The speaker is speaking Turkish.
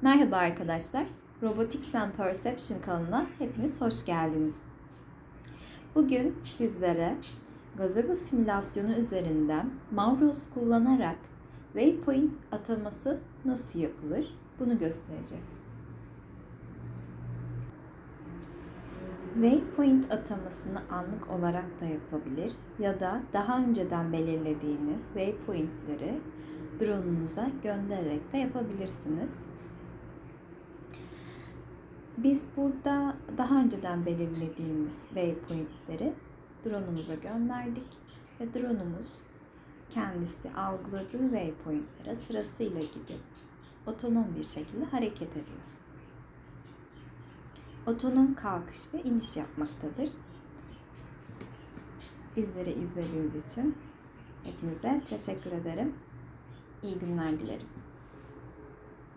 Merhaba arkadaşlar, Robotics and Perception kanalına hepiniz hoş geldiniz. Bugün sizlere gazebo simülasyonu üzerinden Mavros kullanarak waypoint ataması nasıl yapılır bunu göstereceğiz. Waypoint atamasını anlık olarak da yapabilir ya da daha önceden belirlediğiniz waypointleri drone'unuza göndererek de yapabilirsiniz. Biz burada daha önceden belirlediğimiz waypointleri drone'umuza gönderdik ve drone'umuz kendisi algıladığı waypointlere sırasıyla gidip otonom bir şekilde hareket ediyor. Otonom kalkış ve iniş yapmaktadır. Bizleri izlediğiniz için hepinize teşekkür ederim. İyi günler dilerim.